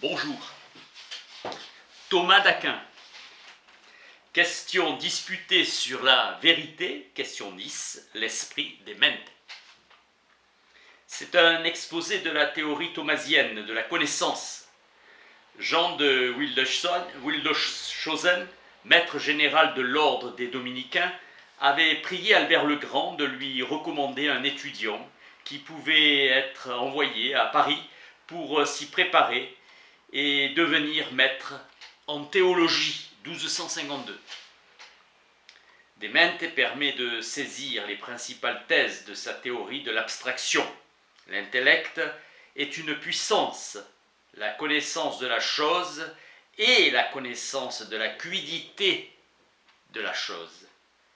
Bonjour. Thomas d'Aquin. Question disputée sur la vérité, question 10, l'esprit des mentes. C'est un exposé de la théorie thomasienne de la connaissance. Jean de Wildeshausen, maître général de l'ordre des Dominicains, avait prié Albert le Grand de lui recommander un étudiant qui pouvait être envoyé à Paris pour s'y préparer et devenir maître en théologie, 1252. De Mente permet de saisir les principales thèses de sa théorie de l'abstraction. L'intellect est une puissance, la connaissance de la chose et la connaissance de la quiddité de la chose.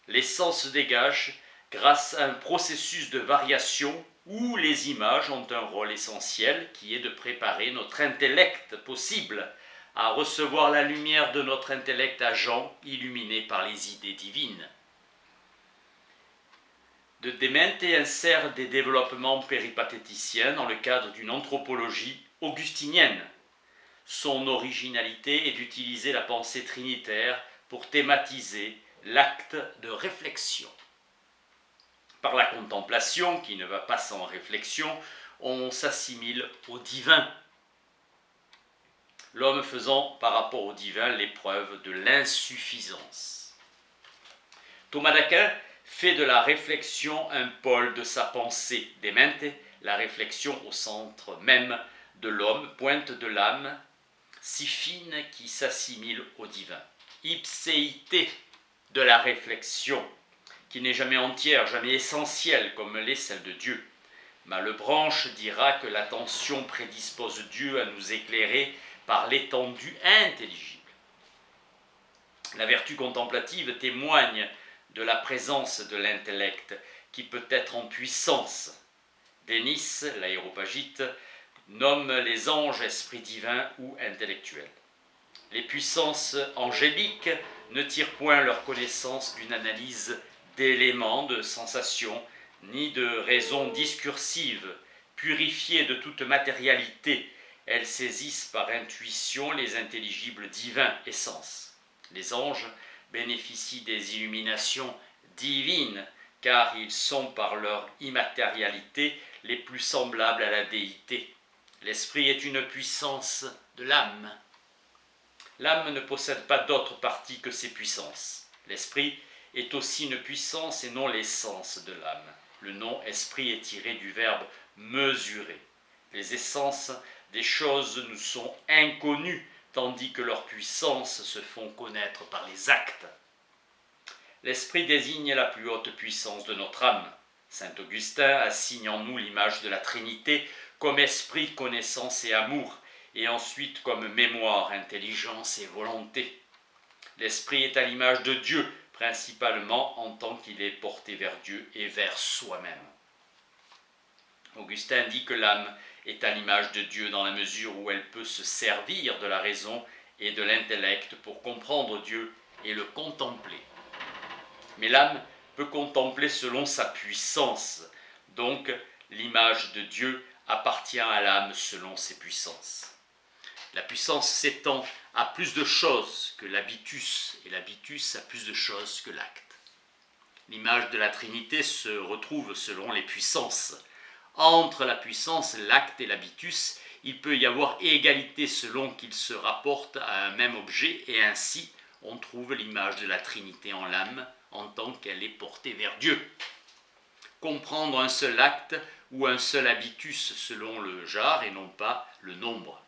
L'essence se dégage grâce à un processus de variation où les images ont un rôle essentiel qui est de préparer notre intellect possible à recevoir la lumière de notre intellect agent illuminé par les idées divines. De Mente insère des développements péripatéticiens dans le cadre d'une anthropologie augustinienne. Son originalité est d'utiliser la pensée trinitaire pour thématiser l'acte de réflexion. Par la contemplation, qui ne va pas sans réflexion, on s'assimile au divin. L'homme faisant par rapport au divin l'épreuve de l'insuffisance. Thomas d'Aquin fait de la réflexion un pôle de sa pensée. De Mente, la réflexion au centre même de l'homme, pointe de l'âme, si fine qui s'assimile au divin. Ipséité de la réflexion, qui n'est jamais entière, jamais essentielle comme l'est celle de Dieu. Malebranche dira que l'attention prédispose Dieu à nous éclairer par l'étendue intelligible. La vertu contemplative témoigne de la présence de l'intellect qui peut être en puissance. Denis, l'aéropagite, nomme les anges esprits divins ou intellectuels. Les puissances angéliques ne tirent point leur connaissance d'une analyse d'éléments, de sensations, ni de raisons discursives, purifiées de toute matérialité. Elles saisissent par intuition les intelligibles divins essences. Les anges bénéficient des illuminations divines, car ils sont par leur immatérialité les plus semblables à la déité. L'esprit est une puissance de l'âme. L'âme ne possède pas d'autre partie que ses puissances. L'esprit est aussi une puissance et non l'essence de l'âme. Le nom esprit est tiré du verbe mesurer. Les essences des choses nous sont inconnues, tandis que leurs puissances se font connaître par les actes. L'esprit désigne la plus haute puissance de notre âme. Saint Augustin assigne en nous l'image de la Trinité comme esprit, connaissance et amour, et ensuite comme mémoire, intelligence et volonté. L'esprit est à l'image de Dieu, principalement en tant qu'il est porté vers Dieu et vers soi-même. Augustin dit que l'âme est à l'image de Dieu dans la mesure où elle peut se servir de la raison et de l'intellect pour comprendre Dieu et le contempler. Mais l'âme peut contempler selon sa puissance, donc l'image de Dieu appartient à l'âme selon ses puissances. La puissance s'étend à plus de choses que l'habitus, et l'habitus a plus de choses que l'acte. L'image de la Trinité se retrouve selon les puissances. Entre la puissance, l'acte et l'habitus, il peut y avoir égalité selon qu'ils se rapportent à un même objet, et ainsi on trouve l'image de la Trinité en l'âme en tant qu'elle est portée vers Dieu. Comprendre un seul acte ou un seul habitus selon le genre et non pas le nombre.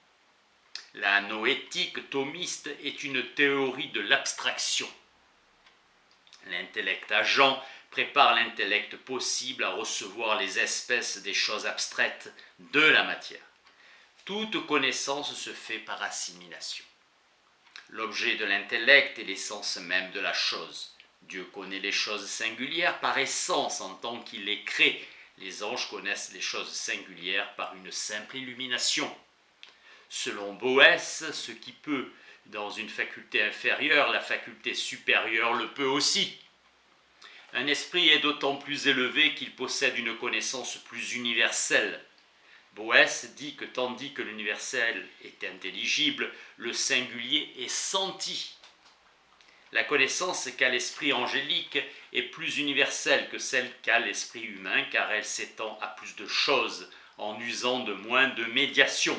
La noétique thomiste est une théorie de l'abstraction. L'intellect agent prépare l'intellect possible à recevoir les espèces des choses abstraites de la matière. Toute connaissance se fait par assimilation. L'objet de l'intellect est l'essence même de la chose. Dieu connaît les choses singulières par essence en tant qu'il les crée. Les anges connaissent les choses singulières par une simple illumination. Selon Boès, ce qui peut dans une faculté inférieure, la faculté supérieure le peut aussi. Un esprit est d'autant plus élevé qu'il possède une connaissance plus universelle. Boès dit que tandis que l'universel est intelligible, le singulier est senti. La connaissance qu'a l'esprit angélique est plus universelle que celle qu'a l'esprit humain, car elle s'étend à plus de choses, en usant de moins de médiation.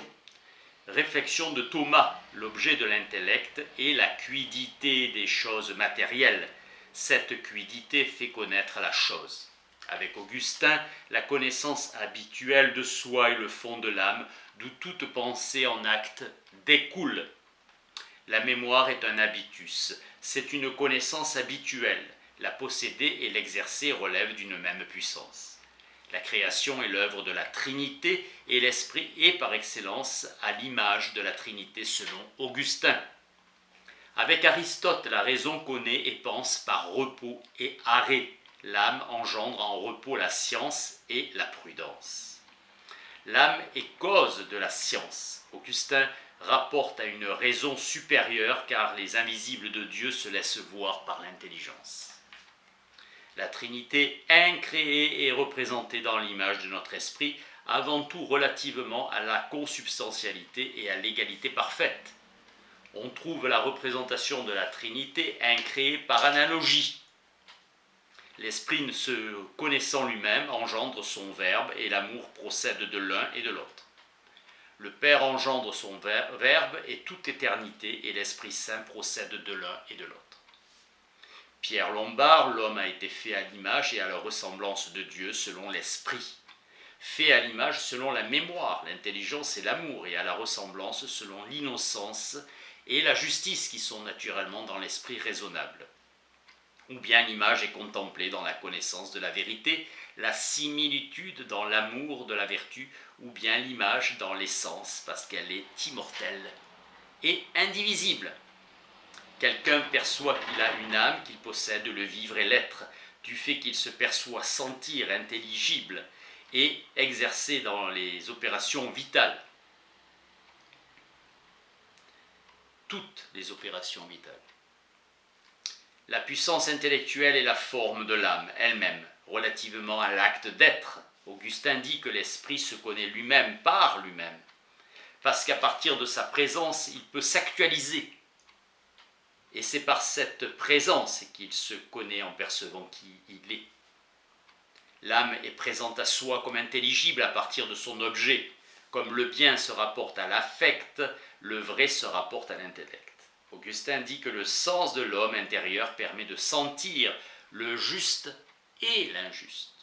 Réflexion de Thomas, l'objet de l'intellect est la quiddité des choses matérielles. Cette quiddité fait connaître la chose. Avec Augustin, la connaissance habituelle de soi est le fond de l'âme, d'où toute pensée en acte découle. La mémoire est un habitus, c'est une connaissance habituelle. La posséder et l'exercer relèvent d'une même puissance. La création est l'œuvre de la Trinité et l'esprit est par excellence à l'image de la Trinité selon Augustin. Avec Aristote, la raison connaît et pense par repos et arrêt. L'âme engendre en repos la science et la prudence. L'âme est cause de la science. Augustin rapporte à une raison supérieure car les invisibles de Dieu se laissent voir par l'intelligence. La Trinité incréée est représentée dans l'image de notre esprit, avant tout relativement à la consubstantialité et à l'égalité parfaite. On trouve la représentation de la Trinité incréée par analogie. L'esprit se connaissant lui-même engendre son verbe et l'amour procède de l'un et de l'autre. Le Père engendre son verbe et toute éternité et l'Esprit Saint procède de l'un et de l'autre. Pierre Lombard, l'homme a été fait à l'image et à la ressemblance de Dieu selon l'esprit. Fait à l'image selon la mémoire, l'intelligence et l'amour, et à la ressemblance selon l'innocence et la justice qui sont naturellement dans l'esprit raisonnable. Ou bien l'image est contemplée dans la connaissance de la vérité, la similitude dans l'amour de la vertu, ou bien l'image dans l'essence parce qu'elle est immortelle et indivisible. Quelqu'un perçoit qu'il a une âme, qu'il possède le vivre et l'être, du fait qu'il se perçoit sentir, intelligible et exercer dans les opérations vitales. Toutes les opérations vitales. La puissance intellectuelle est la forme de l'âme elle-même, relativement à l'acte d'être. Augustin dit que l'esprit se connaît lui-même par lui-même, parce qu'à partir de sa présence, il peut s'actualiser. Et c'est par cette présence qu'il se connaît en percevant qui il est. L'âme est présente à soi comme intelligible à partir de son objet. Comme le bien se rapporte à l'affect, le vrai se rapporte à l'intellect. Augustin dit que le sens de l'homme intérieur permet de sentir le juste et l'injuste.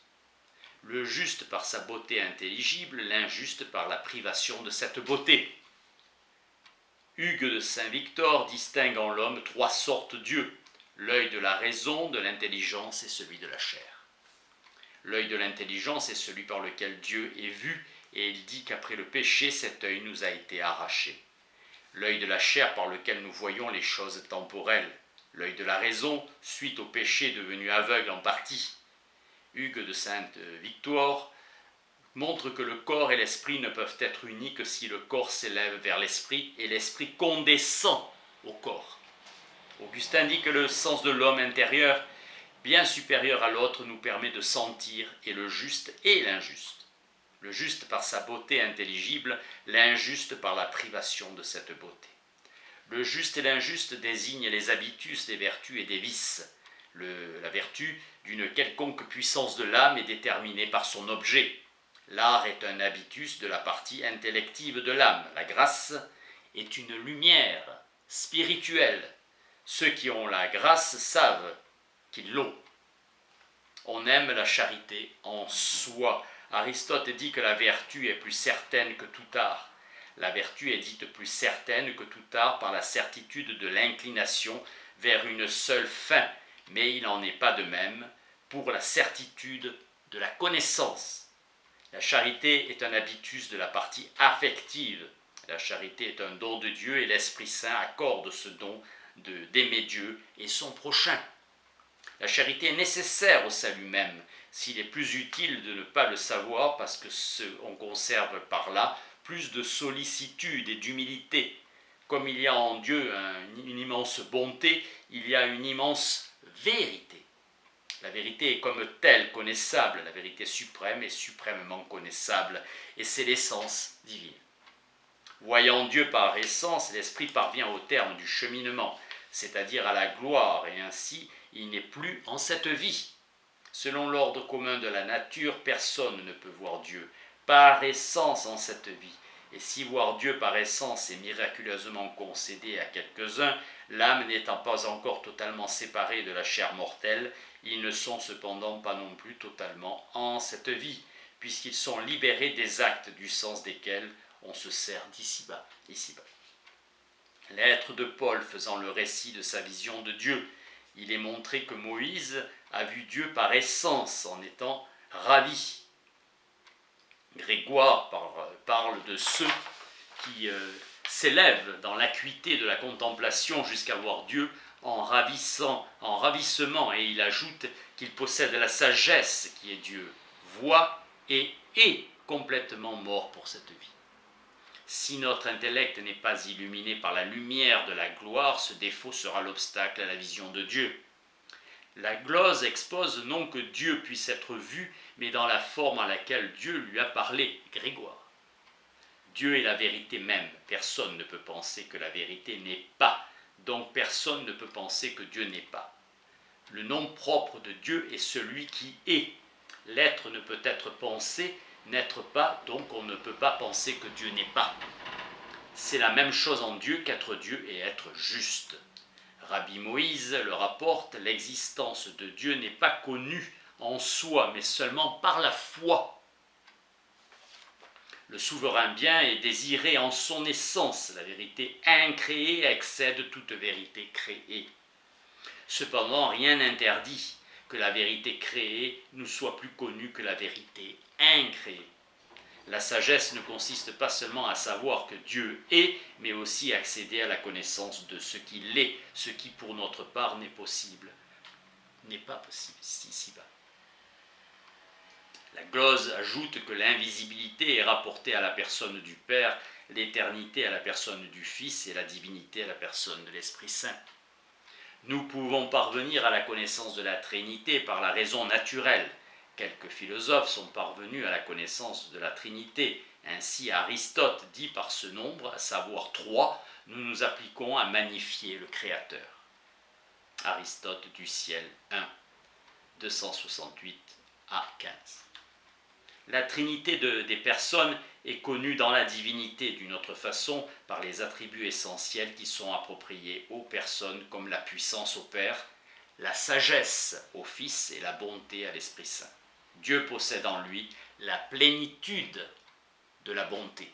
Le juste par sa beauté intelligible, l'injuste par la privation de cette beauté. Hugues de Saint-Victor distingue en l'homme trois sortes d'yeux, l'œil de la raison, de l'intelligence et celui de la chair. L'œil de l'intelligence est celui par lequel Dieu est vu, et il dit qu'après le péché, cet œil nous a été arraché. L'œil de la chair par lequel nous voyons les choses temporelles. L'œil de la raison, suite au péché devenu aveugle en partie. Hugues de Sainte-Victoire montre que le corps et l'esprit ne peuvent être unis que si le corps s'élève vers l'esprit et l'esprit condescend au corps. Augustin dit que le sens de l'homme intérieur, bien supérieur à l'autre, nous permet de sentir et le juste et l'injuste. Le juste par sa beauté intelligible, l'injuste par la privation de cette beauté. Le juste et l'injuste désignent les habitus des vertus et des vices. La vertu d'une quelconque puissance de l'âme est déterminée par son objet. L'art est un habitus de la partie intellective de l'âme. La grâce est une lumière spirituelle. Ceux qui ont la grâce savent qu'ils l'ont. On aime la charité en soi. Aristote dit que la vertu est plus certaine que tout art. La vertu est dite plus certaine que tout art par la certitude de l'inclination vers une seule fin, mais il n'en est pas de même pour la certitude de la connaissance. La charité est un habitus de la partie affective. La charité est un don de Dieu et l'Esprit Saint accorde ce don d'aimer Dieu et son prochain. La charité est nécessaire au salut même, s'il est plus utile de ne pas le savoir parce qu'on conserve par là plus de sollicitude et d'humilité. Comme il y a en Dieu une immense bonté, il y a une immense vérité. La vérité est comme telle connaissable, la vérité suprême est suprêmement connaissable, et c'est l'essence divine. Voyant Dieu par essence, l'esprit parvient au terme du cheminement, c'est-à-dire à la gloire, et ainsi il n'est plus en cette vie. Selon l'ordre commun de la nature, personne ne peut voir Dieu par essence en cette vie. Et si voir Dieu par essence est miraculeusement concédé à quelques-uns, l'âme n'étant pas encore totalement séparée de la chair mortelle, ils ne sont cependant pas non plus totalement en cette vie, puisqu'ils sont libérés des actes du sens desquels on se sert d'ici-bas. L'être de Paul faisant le récit de sa vision de Dieu, il est montré que Moïse a vu Dieu par essence en étant ravi. Grégoire parle de ceux qui s'élèvent dans l'acuité de la contemplation jusqu'à voir Dieu en ravissement, et il ajoute qu'il possède la sagesse qui est Dieu, voit et est complètement mort pour cette vie. Si notre intellect n'est pas illuminé par la lumière de la gloire, ce défaut sera l'obstacle à la vision de Dieu. La glose expose non que Dieu puisse être vu, mais dans la forme à laquelle Dieu lui a parlé, Grégoire. Dieu est la vérité même. Personne ne peut penser que la vérité n'est pas. Donc personne ne peut penser que Dieu n'est pas. Le nom propre de Dieu est celui qui est. L'être ne peut être pensé, n'être pas, donc on ne peut pas penser que Dieu n'est pas. C'est la même chose en Dieu qu'être Dieu et être juste. Rabbi Moïse le rapporte, l'existence de Dieu n'est pas connue en soi, mais seulement par la foi. Le souverain bien est désiré en son essence. La vérité incréée excède toute vérité créée. Cependant, rien n'interdit que la vérité créée nous soit plus connue que la vérité incréée. La sagesse ne consiste pas seulement à savoir que Dieu est, mais aussi à accéder à la connaissance de ce qu'il est, ce qui pour notre part n'est pas possible ici-bas. La glose ajoute que l'invisibilité est rapportée à la personne du Père, l'éternité à la personne du Fils et la divinité à la personne de l'Esprit Saint. Nous pouvons parvenir à la connaissance de la Trinité par la raison naturelle. Quelques philosophes sont parvenus à la connaissance de la Trinité. Ainsi, Aristote dit par ce nombre, à savoir 3, nous nous appliquons à magnifier le Créateur. Aristote du ciel 1, 268 à 15. La trinité des personnes est connue dans la divinité d'une autre façon par les attributs essentiels qui sont appropriés aux personnes comme la puissance au Père, la sagesse au Fils et la bonté à l'Esprit Saint. Dieu possède en lui la plénitude de la bonté.